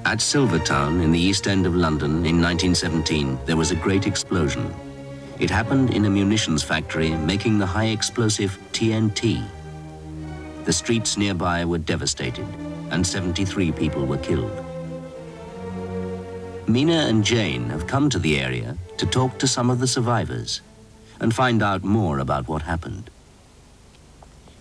At Silvertown, in the East End of London, in 1917, there was a great explosion. It happened in a munitions factory making the high-explosive TNT. The streets nearby were devastated, and 73 people were killed. Mena and Jane have come to the area to talk to some of the survivors and find out more about what happened.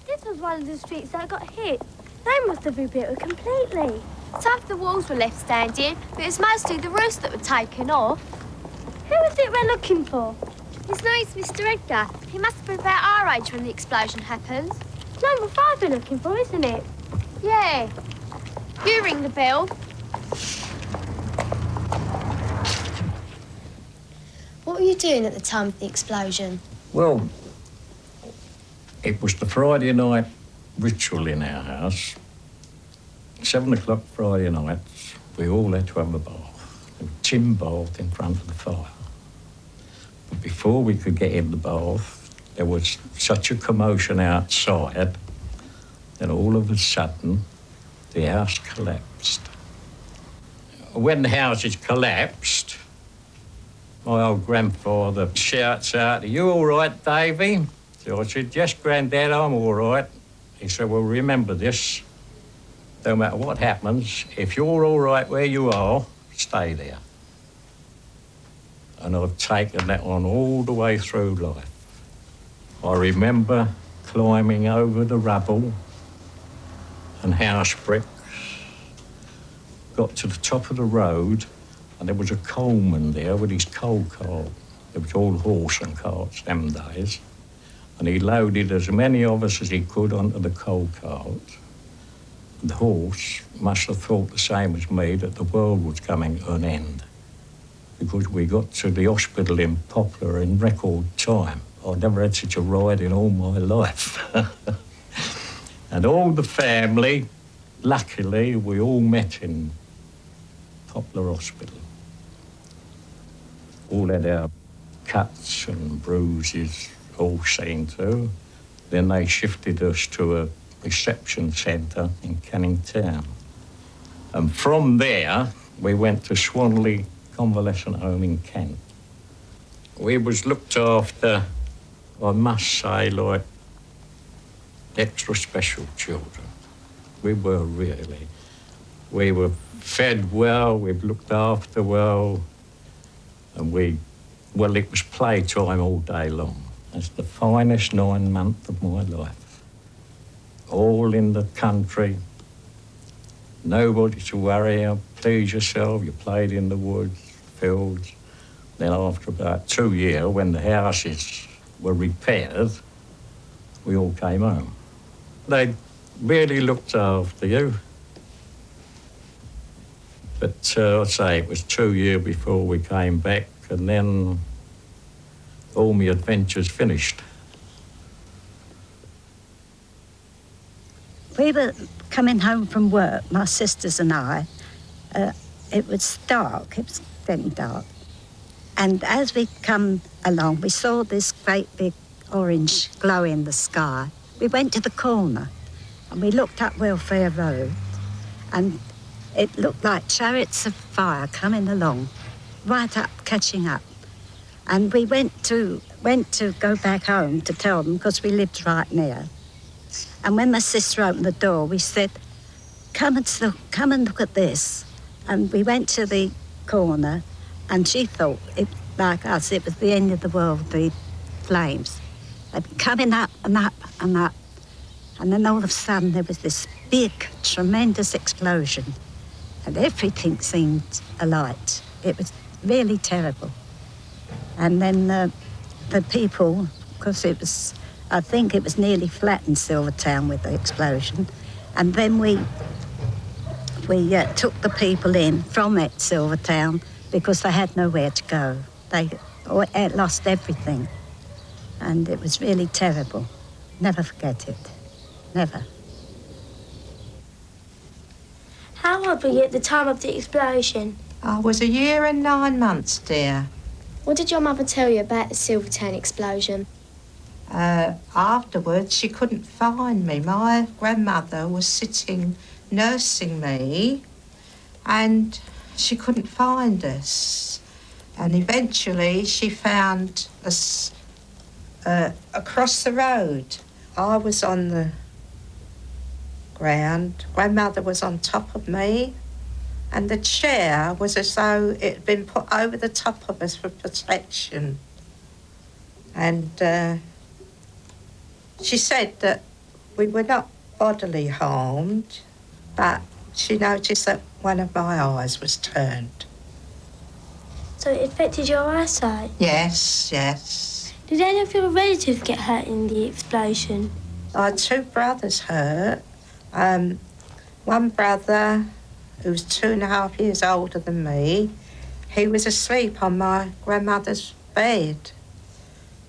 This was one of the streets that got hit. They must have rebuilt it completely. Some of the walls were left standing, but it was mostly the roofs that were taken off. Who is it we're looking for? His name's Mr. Edgar. He must have been about our age when the explosion happened. It's number 5 we're looking for, isn't it? Yeah. You ring the bell. What were you doing at the time of the explosion? Well, it was the Friday night ritual in our house. 7 o'clock Friday night, we all had to have a bath. A tin bath in front of the fire. But before we could get in the bath, there was such a commotion outside that all of a sudden, the house collapsed. When the houses collapsed, my old grandfather shouts out, "Are you all right, Davy?" So I said, "Yes, Grandad, I'm all right." He said, "Well, remember this. No matter what happens, if you're all right where you are, stay there." And I've taken that on all the way through life. I remember climbing over the rubble and house bricks, got to the top of the road, and there was a coalman there with his coal cart. It was all horse and carts them days. And he loaded as many of us as he could onto the coal cart. The horse must have thought the same as me, that the world was coming to an end, because we got to the hospital in Poplar in record time. I'd never had such a ride in all my life. And all the family, luckily, we all met in Poplar Hospital. All had our cuts and bruises all seen to. Then they shifted us to a reception centre in Canning Town. And from there, we went to Swanley Convalescent Home in Kent. We was looked after, I must say, like extra special children. We were really. We were fed well, we were looked after well, and well, it was playtime all day long. It's the finest 9 months of my life. All in the country, nobody to worry, please yourself, you played in the woods, fields. Then after about 2 years, when the houses were repaired, we all came home. They really looked after you. But I'd say it was 2 years before we came back, and then all my adventures finished. We were coming home from work, my sisters and I. It was dark, it was getting dark. And as we come along, we saw this great big orange glow in the sky. We went to the corner and we looked up Welfare Road, and it looked like chariots of fire coming along, right up, catching up. And we went to go back home to tell them, because we lived right near. And when my sister opened the door, we said, come and look at this. And we went to the corner, and she thought, like us, it was the end of the world, the flames. They were coming up and up and up. And then all of a sudden, there was this big, tremendous explosion. And everything seemed alight. It was really terrible. And then the people, because I think it was nearly flat in Silvertown with the explosion. And then we took the people in from Silvertown because they had nowhere to go. They lost everything. And it was really terrible. Never forget it. Never. How old were you at the time of the explosion? I was 1 year and 9 months, dear. What did your mother tell you about the Silvertown explosion? Afterwards, she couldn't find me. My grandmother was sitting nursing me and she couldn't find us. And eventually she found us across the road. I was on the ground, Grandmother was on top of me, and the chair was as though it had been put over the top of us for protection. And she said that we were not bodily harmed, but she noticed that one of my eyes was turned. So it affected your eyesight? Yes, yes. Did any of your relatives get hurt in the explosion? I had two brothers hurt. One brother, who was 2.5 years older than me, he was asleep on my grandmother's bed.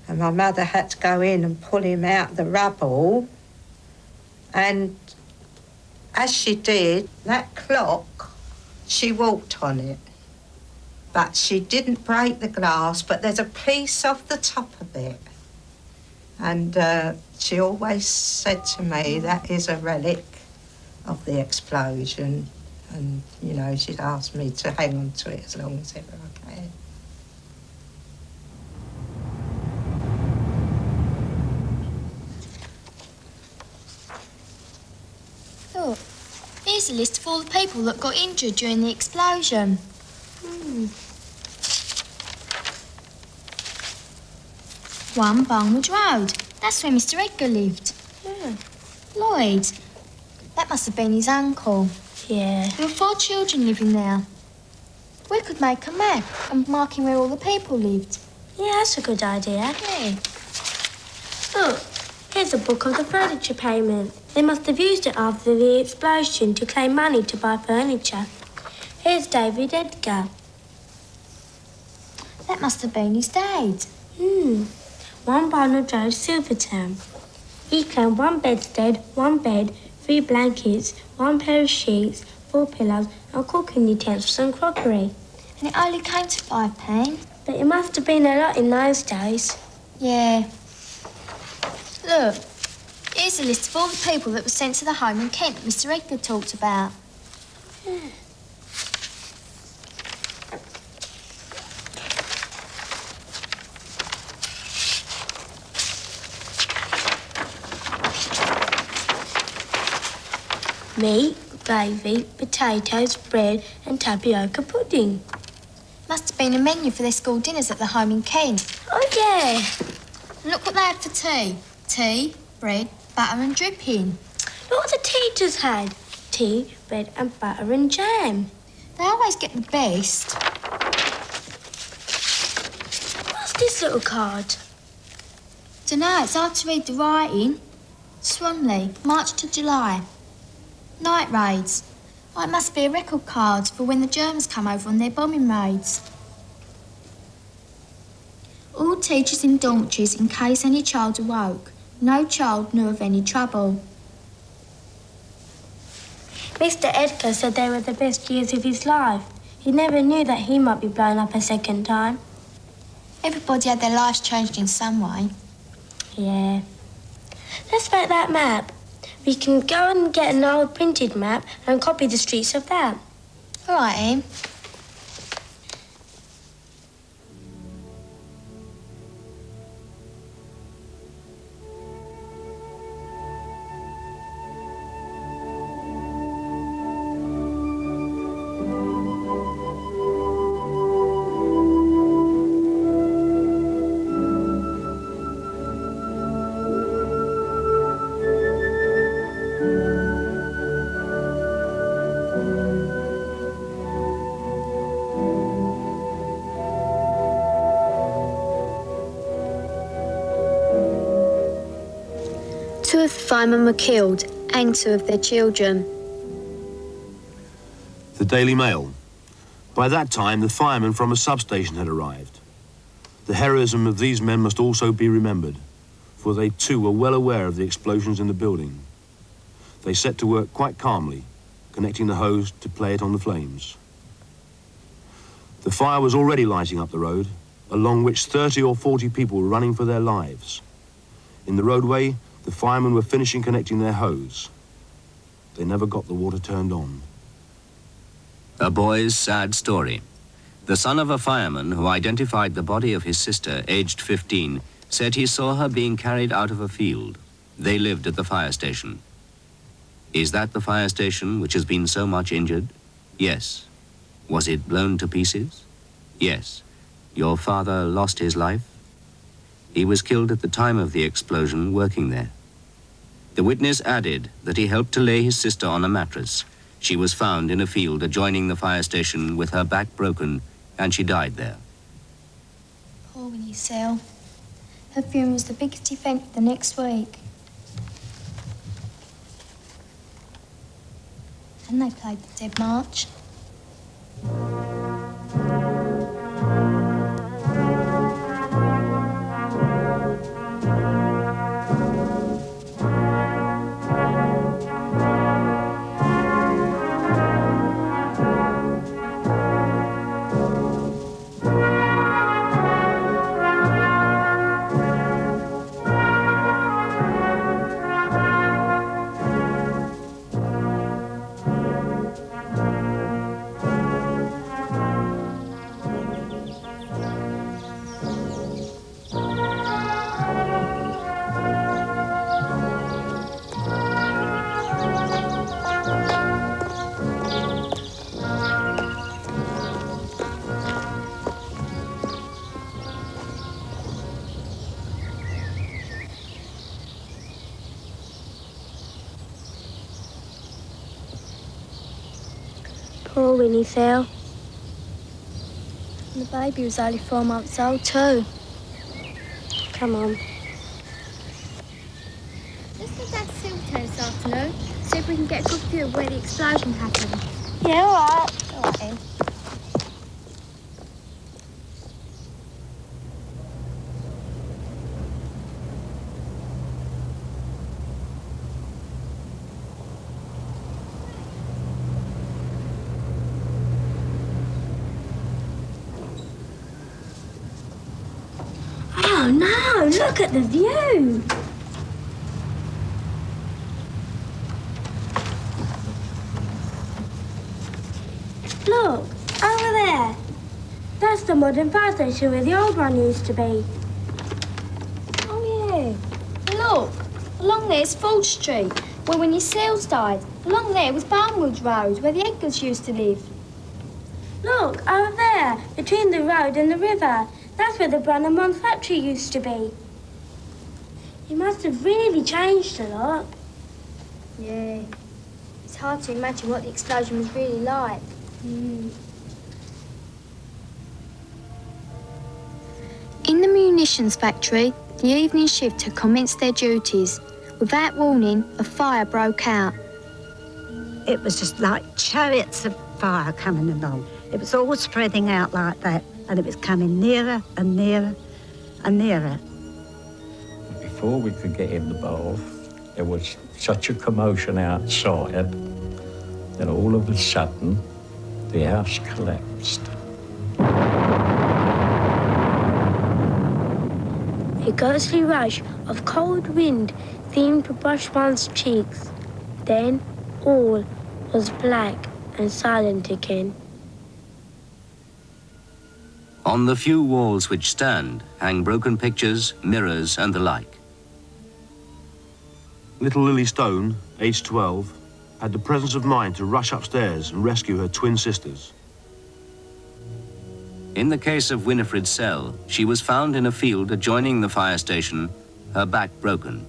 And my mother had to go in and pull him out of the rubble. And as she did, that clock, she walked on it. But she didn't break the glass, but there's a piece off the top of it. And she always said to me, that is a relic of the explosion. And, you know, she'd asked me to hang on to it as long as ever I can. Look, here's a list of all the people that got injured during the explosion. One, Barnwood Road. That's where Mr. Edgar lived. Yeah. Lloyd. That must have been his uncle. Yeah. There were 4 children living there. We could make a map and mark in where all the people lived. Yeah, that's a good idea. Yeah. Look, here's a book of the furniture payment. They must have used it after the explosion to claim money to buy furniture. Here's David Edgar. That must have been his dad. 1 Barnard Road, Silvertown. He claimed 1 bedstead, 1 bed, 3 blankets, 1 pair of sheets, 4 pillows, and cooking utensils and crockery. And it only came to £5. But it must have been a lot in those days. Yeah. Look, here's a list of all the people that were sent to the home in Kent that Mr. Edgar talked about. Meat, gravy, potatoes, bread, and tapioca pudding. Must have been a menu for their school dinners at the home in Kent. Oh, yeah. And look what they had for tea. Tea, bread, butter and dripping. Look what the teachers had. Tea, bread, and butter and jam. They always get the best. What's this little card? Dunno, it's hard to read the writing. Swanley, March to July. Night raids. Oh, it must be a record card for when the Germans come over on their bombing raids. All teachers in dormitories in case any child awoke. No child knew of any trouble. Mr. Edgar said they were the best years of his life. He never knew that he might be blown up a second time. Everybody had their lives changed in some way. Yeah. Let's make that map. We can go and get an old printed map and copy the streets of that. All right, Em. Two of the firemen were killed and 2 of their children. The Daily Mail. By that time, the firemen from a substation had arrived. The heroism of these men must also be remembered, for they too were well aware of the explosions in the building. They set to work quite calmly, connecting the hose to play it on the flames. The fire was already lighting up the road, along which 30 or 40 people were running for their lives. In the roadway, the firemen were finishing connecting their hose. They never got the water turned on. A boy's sad story. The son of a fireman who identified the body of his sister, aged 15, said he saw her being carried out of a field. They lived at the fire station. Is that the fire station which has been so much injured? Yes. Was it blown to pieces? Yes. Your father lost his life? He was killed at the time of the explosion working there. The witness added that he helped to lay his sister on a mattress. She was found in a field adjoining the fire station with her back broken, and she died there. Poor Winnie Seal. Her funeral was the biggest event the next week. And they played the Dead March. Poor Winnie Seal. And the baby was only 4 months old too. Come on. Let's go down to Silvertown this afternoon, see if we can get a good view of where the explosion happened. Yeah, all right. All right then. Oh no, look at the view. Look, over there. That's the modern fire station where the old one used to be. Oh yeah. Look, along there's Ford Street, where Winnie Seals died. Along there was Barnwood Road, where the Edgars used to live. Look, over there, between the road and the river. That's where the Brannaman factory used to be. It must have really changed a lot. Yeah. It's hard to imagine what the explosion was really like. In the munitions factory, the evening shift had commenced their duties. Without warning, a fire broke out. It was just like chariots of fire coming along. It was all spreading out like that, and it was coming nearer and nearer and nearer. Before we could get in the bath, there was such a commotion outside that all of a sudden the house collapsed. A ghostly rush of cold wind seemed to brush one's cheeks. Then all was black and silent again. On the few walls which stand hang broken pictures, mirrors, and the like. Little Lily Stone, aged 12, had the presence of mind to rush upstairs and rescue her twin sisters. In the case of Winifred Sell, she was found in a field adjoining the fire station, her back broken.